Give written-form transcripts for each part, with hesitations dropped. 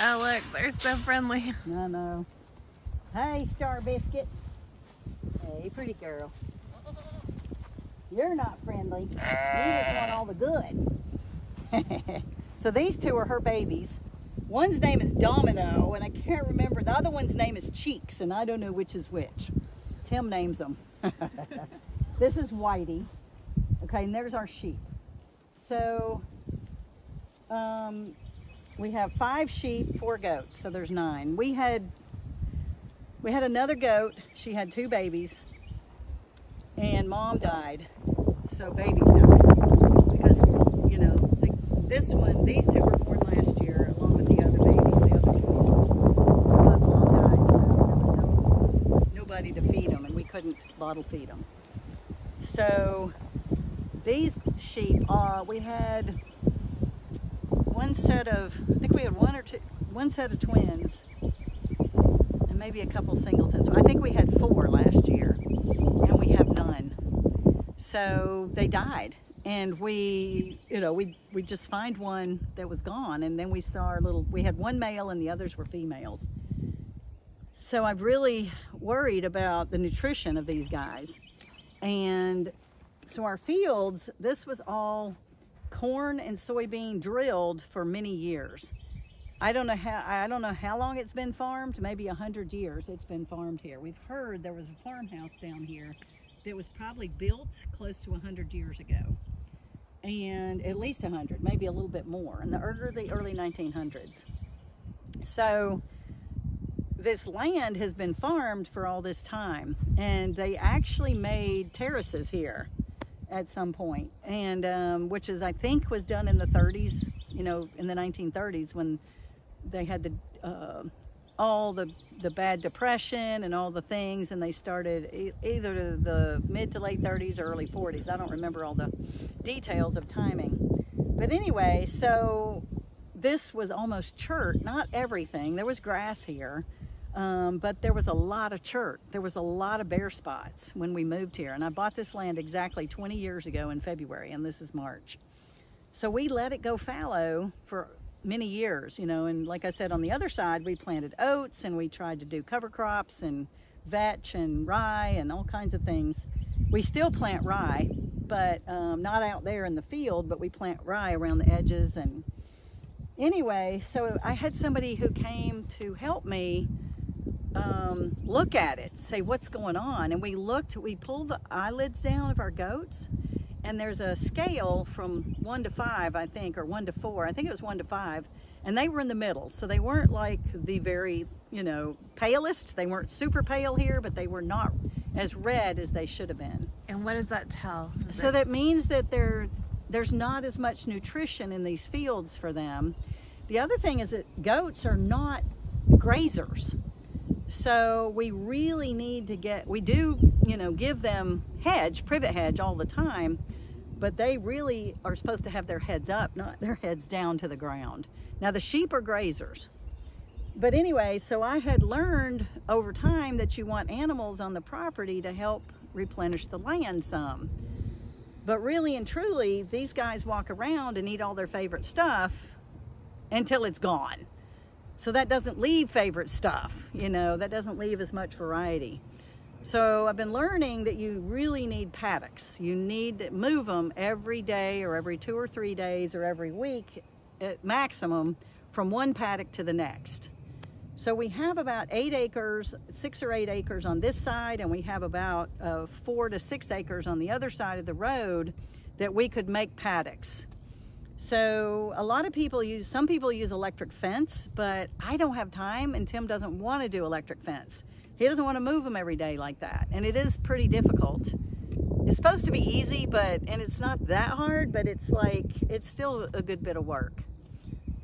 Oh, look, they're so friendly. I know. Hey, Star Biscuit. Hey, pretty girl. You're not friendly. You just want all the good. So these two are her babies. One's name is Domino, and I can't remember. The other one's name is Cheeks, and I don't know which is which. Tim names them. This is Whitey. Okay, and there's our sheep. So we have 5 sheep, 4 goats, so there's 9. We had another goat. She had 2 babies, and mom died, so babies died. Because, you know, these 2 were born last year, along with the other babies, the other twins. But mom died, so there was nobody to feed them, and we couldn't bottle feed them. So these sheep, we had one set of, I think we had one set of twins, and maybe a couple singletons. I think we had 4 last year, and we have none. So they died, and we just find one that was gone, and then we saw we had 1 male and the others were females. So I'm really worried about the nutrition of these guys. And so our fields, this was all corn and soybean drilled for many years. I don't know how long it's been farmed. Maybe 100 years it's been farmed here. We've heard there was a farmhouse down here that was probably built close to 100 years ago, and at least 100, maybe a little bit more, in the early 1900s. So this land has been farmed for all this time, and they actually made terraces here at some point, and which is, I think, was done in the 30s, in the 1930s, when they had all the bad depression and all the things, and they started either the mid to late 30s or early 40s. I don't remember all the details of timing, but anyway, so this was almost chert, not everything. There was grass here, but there was a lot of chert. There was a lot of bare spots when we moved here, and I bought this land exactly 20 years ago in February, and this is March. So we let it go fallow for many years, and like I said, on the other side we planted oats, and we tried to do cover crops and vetch and rye and all kinds of things. We still plant rye, but not out there in the field, but we plant rye around the edges. And anyway, so I had somebody who came to help me look at it, say what's going on. And we pulled the eyelids down of our goats, and there's a scale from 1 to 5, I think, or 1 to 4. I think it was 1 to 5, and they were in the middle. So they weren't like the very, palest. They weren't super pale here, but they were not as red as they should have been. And what does that tell? So that means that there's not as much nutrition in these fields for them. The other thing is that goats are not grazers. So we really need to give them privet hedge all the time, but they really are supposed to have their heads up, not their heads down to the ground. Now the sheep are grazers. But anyway, so I had learned over time that you want animals on the property to help replenish the land some. But really and truly, these guys walk around and eat all their favorite stuff until it's gone. So that doesn't leave favorite stuff, that doesn't leave as much variety. So I've been learning that you really need paddocks. You need to move them every day or every 2 or 3 days or every week at maximum from one paddock to the next. So we have about 8 acres, 6 or 8 acres on this side, and we have about 4 to 6 acres on the other side of the road that we could make paddocks. So some people use electric fence, but I don't have time, and Tim doesn't want to do electric fence. He doesn't want to move them every day like that, and it is pretty difficult. It's supposed to be easy, and it's not that hard, but it's still a good bit of work.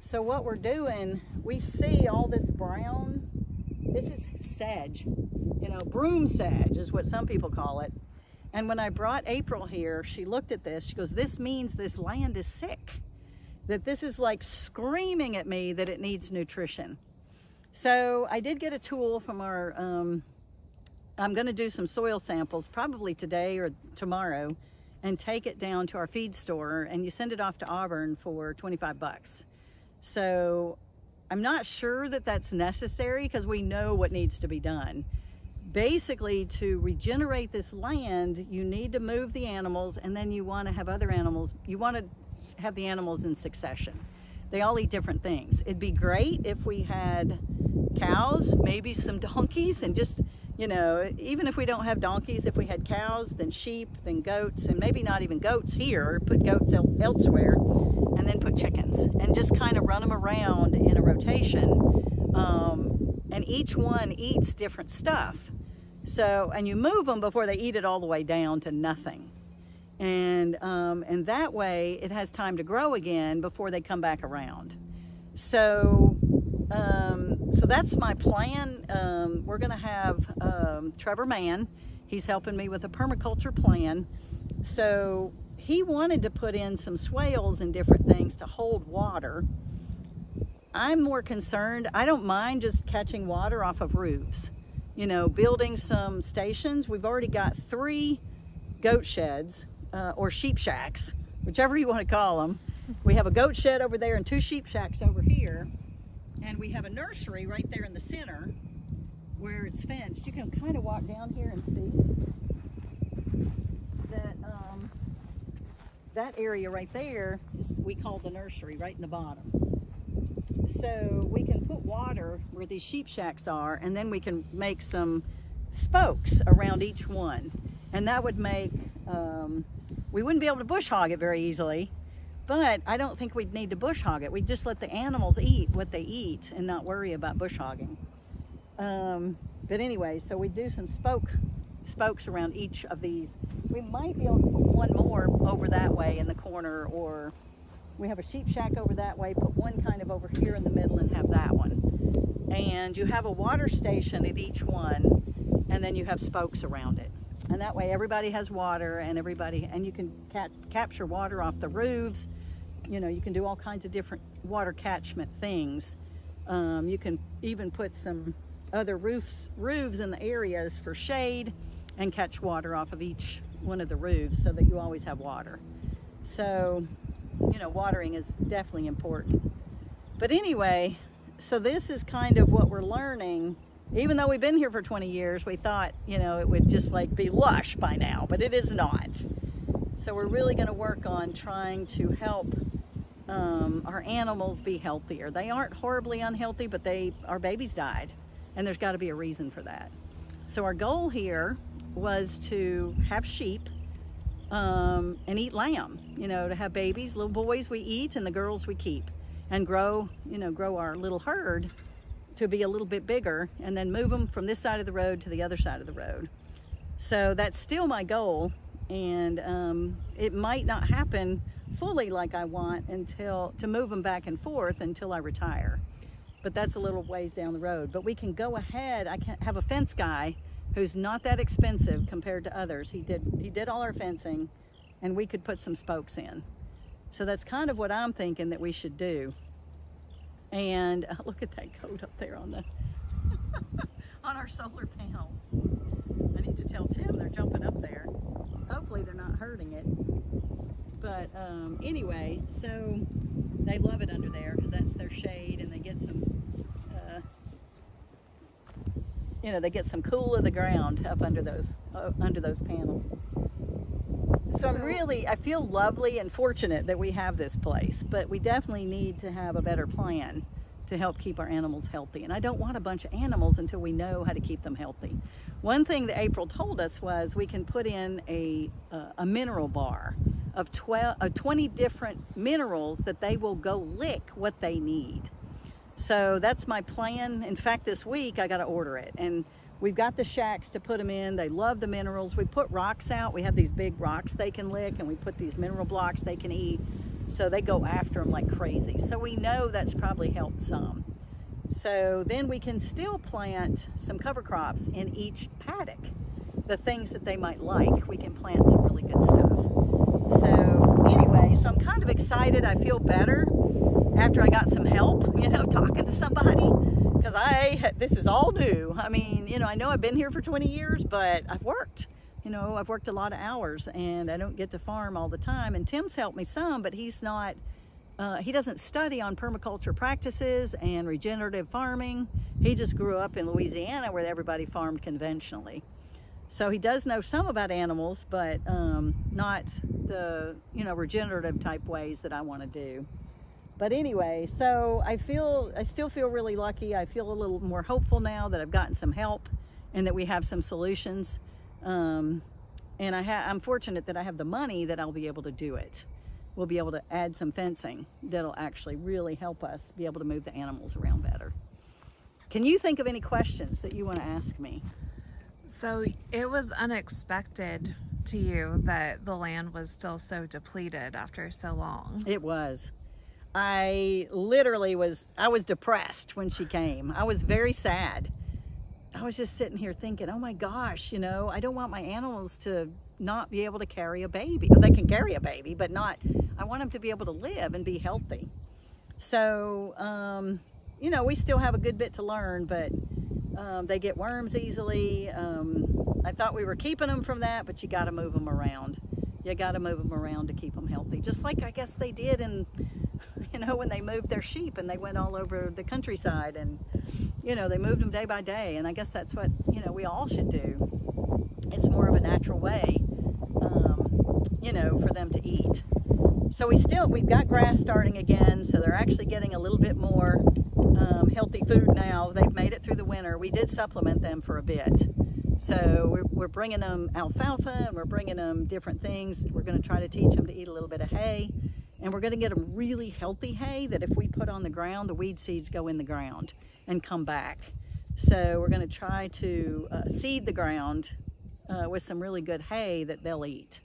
So what we're doing, we see all this brown, this is sedge, broom sedge is what some people call it. And when I brought April here, she looked at this, she goes, this means this land is sick, that this is like screaming at me that it needs nutrition. So I did get a tool from our, I'm gonna do some soil samples probably today or tomorrow and take it down to our feed store, and you send it off to Auburn for 25 bucks. So I'm not sure that that's necessary because we know what needs to be done. Basically, to regenerate this land, you need to move the animals, and then you want to have other animals. You want to have the animals in succession. They all eat different things. It'd be great if we had cows, maybe some donkeys, and just, you know, even if we don't have donkeys, if we had cows, then sheep, then goats, and maybe not even goats here, put goats elsewhere, and then put chickens, and just kind of run them around in a rotation. And each one eats different stuff. So, and you move them before they eat it all the way down to nothing. And that way it has time to grow again before they come back around. So that's my plan. We're gonna have Trevor Mann. He's helping me with a permaculture plan. So he wanted to put in some swales and different things to hold water. I'm more concerned, I don't mind just catching water off of roofs. You know, building some stations. We've already got 3 goat sheds or sheep shacks, whichever you want to call them. We have a goat shed over there and 2 sheep shacks over here. And we have a nursery right there in the center where it's fenced. You can kind of walk down here and see that that area right there is, we call the nursery, right in the bottom. So we can put water where these sheep shacks are, and then we can make some spokes around each one. And that would make, we wouldn't be able to bush hog it very easily, but I don't think we'd need to bush hog it. We'd just let the animals eat what they eat and not worry about bush hogging. But anyway, so we do some spokes around each of these. We might be able to put one more over that way in the corner, or we have a sheep shack over that way, put one kind of over here in the middle and have that one. And you have a water station at each one, and then you have spokes around it. And that way everybody has water, and you can capture water off the roofs. You know, you can do all kinds of different water catchment things. You can even put some other roofs in the areas for shade and catch water off of each one of the roofs so that you always have water. So, you know, watering is definitely important. But anyway, so this is kind of what we're learning. Even though we've been here for 20 years, we thought, you know, it would just like be lush by now, but it is not. So we're really going to work on trying to help our animals be healthier. They aren't horribly unhealthy, but our babies died, and there's got to be a reason for that. So our goal here was to have sheep and eat lamb, you know, to have babies, little boys we eat and the girls we keep, and grow our little herd to be a little bit bigger, and then move them from this side of the road to the other side of the road. So that's still my goal, and it might not happen fully like I want to move them back and forth until I retire. But that's a little ways down the road. But we can go ahead. I can have a fence guy who's not that expensive compared to others. He did all our fencing, and we could put some spokes in. So that's kind of what I'm thinking that we should do. And look at that goat up there on the on our solar panels. I need to tell Tim they're jumping up there. Hopefully they're not hurting it. But anyway, so they love it under there because that's their shade, and they get some, they get some cool of the ground up under those panels. So I feel lovely and fortunate that we have this place, but we definitely need to have a better plan to help keep our animals healthy. And I don't want a bunch of animals until we know how to keep them healthy. One thing that April told us was we can put in a mineral bar of 20 different minerals that they will go lick what they need. So that's my plan. In fact, this week I got to order it, and we've got the shacks to put them in. They love the minerals. We put rocks out. We have these big rocks they can lick, and we put these mineral blocks they can eat. So they go after them like crazy. So we know that's probably helped some. So then we can still plant some cover crops in each paddock. The things that they might like, we can plant some really good stuff. So anyway, so I'm kind of excited. I feel better after I got some help, talking to somebody, because this is all new. I mean, I know I've been here for 20 years, but I've worked. I've worked a lot of hours, and I don't get to farm all the time. And Tim's helped me some, but he's not he doesn't study on permaculture practices and regenerative farming. He just grew up in Louisiana where everybody farmed conventionally. So he does know some about animals, but not the, regenerative type ways that I want to do. But anyway, so I still feel really lucky. I feel a little more hopeful now that I've gotten some help and that we have some solutions. And I'm fortunate that I have the money that I'll be able to do it. We'll be able to add some fencing that'll actually really help us be able to move the animals around better. Can you think of any questions that you want to ask me? So it was unexpected to you that the land was still so depleted after so long. It was. I was depressed when she came. I was very sad. I was just sitting here thinking, oh my gosh, I don't want my animals to not be able to carry a baby. They can carry a baby, but I want them to be able to live and be healthy. So, we still have a good bit to learn, but they get worms easily. I thought we were keeping them from that, but you got to move them around. You got to move them around to keep them healthy. Just like I guess they did when they moved their sheep and they went all over the countryside and, they moved them day by day. And I guess that's what, we all should do. It's more of a natural way, for them to eat. So we've got grass starting again. So they're actually getting a little bit more healthy food now. They've made it through the winter. We did supplement them for a bit. So we're bringing them alfalfa and we're bringing them different things. We're going to try to teach them to eat a little bit of hay. And we're going to get them really healthy hay that if we put on the ground, the weed seeds go in the ground and come back. So we're going to try to seed the ground with some really good hay that they'll eat,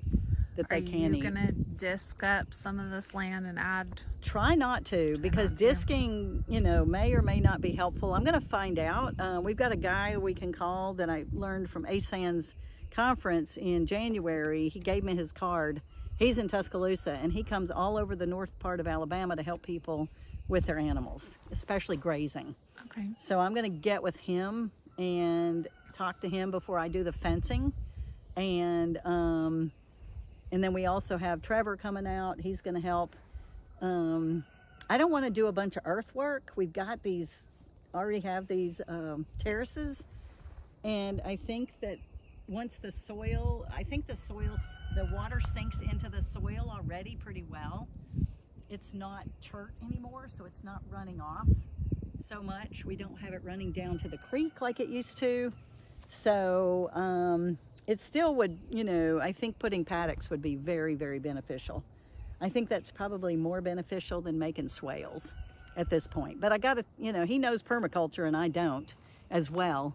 that they can eat. Are you going to disc up some of this land and add? Try not to, because disking, may or may not be helpful. I'm going to find out. We've got a guy we can call that I learned from ASAN's conference in January. He gave me his card. He's in Tuscaloosa, and he comes all over the north part of Alabama to help people with their animals, especially grazing. Okay. So I'm going to get with him and talk to him before I do the fencing. And then we also have Trevor coming out. He's going to help. I don't want to do a bunch of earthwork. We've got already have these terraces. And I think that once the water sinks into the soil already pretty well. It's not chert anymore, so it's not running off so much. We don't have it running down to the creek like it used to. So it still would, I think putting paddocks would be very, very beneficial. I think that's probably more beneficial than making swales at this point. But I got to, he knows permaculture and I don't as well.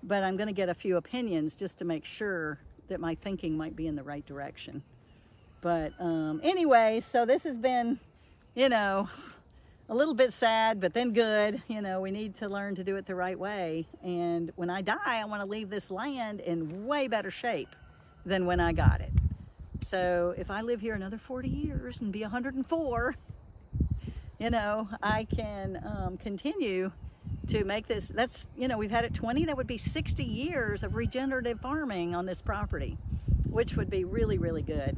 But I'm going to get a few opinions just to make sure that my thinking might be in the right direction. But anyway, so this has been, a little bit sad, but then good. We need to learn to do it the right way. And when I die, I want to leave this land in way better shape than when I got it. So if I live here another 40 years and be 104, I can continue to make this. That's, we've had it 20, that would be 60 years of regenerative farming on this property, which would be really, really good.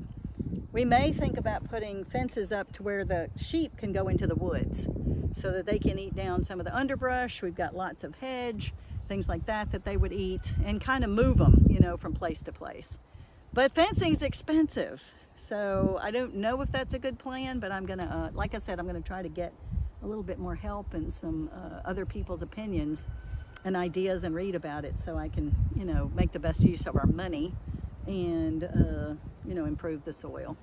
We may think about putting fences up to where the sheep can go into the woods so that they can eat down some of the underbrush. We've got lots of hedge, things like that they would eat, and kind of move them, from place to place. But fencing's expensive, so I don't know if that's a good plan, but I'm gonna, like I said, I'm gonna try to get a little bit more help and some other people's opinions and ideas and read about it so I can, make the best use of our money and, improve the soil.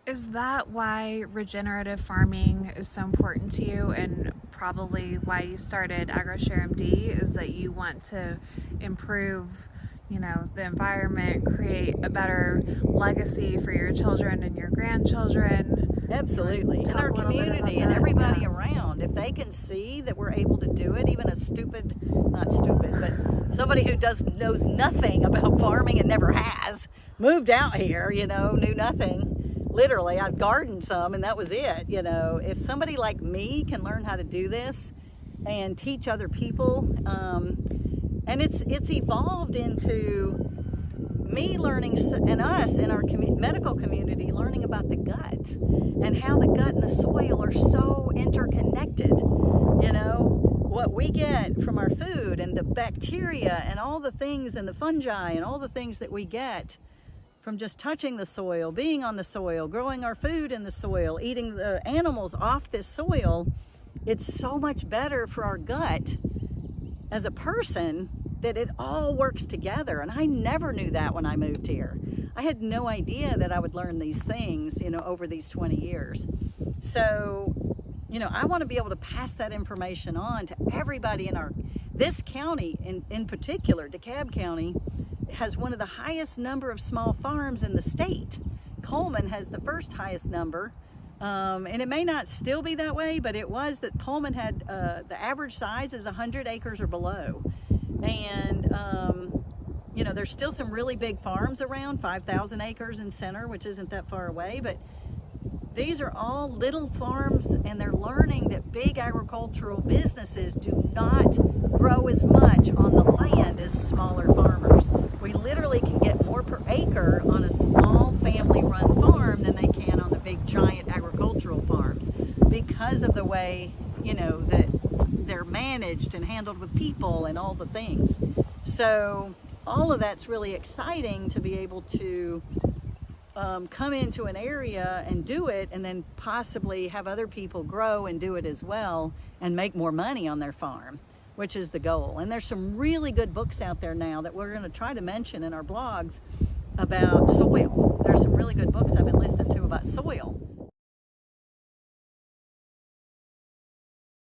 Is that why regenerative farming is so important to you, and probably why you started AgroShare MD, is that you want to improve, the environment, create a better legacy for your children and your grandchildren? Absolutely. And our community and everybody around, if they can see that we're able to do it, even a not stupid, but somebody who knows nothing about farming and never has, moved out here, knew nothing. Literally, I'd gardened some and that was it. If somebody like me can learn how to do this and teach other people, and it's evolved into me learning, and us in our medical community learning about the gut and how the gut and the soil are so interconnected. You know, what we get from our food and the bacteria and all the things and the fungi and all the things that we get from just touching the soil, being on the soil, growing our food in the soil, eating the animals off this soil, it's so much better for our gut as a person that it all works together. And I never knew that when I moved here. I had no idea that I would learn these things, you know, over these 20 years. So, you know, I want to be able to pass that information on to everybody in this county in particular. DeKalb County has one of the highest number of small farms in the state. Coleman has the first highest number. And it may not still be that way, but it was that Coleman had, the average size is 100 acres or below. And, you know, there's still some really big farms around, 5,000 acres in Center, which isn't that far away, but these are all little farms, and they're learning that big agricultural businesses do not grow as much on the land as smaller farmers. We literally can get more per acre on a small family-run farm than they can on the big giant agricultural farms because of the way, you know, that they're managed and handled with people and all the things. So all of that's really exciting to be able to come into an area and do it, and then possibly have other people grow and do it as well and make more money on their farm, which is the goal. And there's some really good books out there now that we're going to try to mention in our blogs about soil. There's some really good books I've been listening to about soil.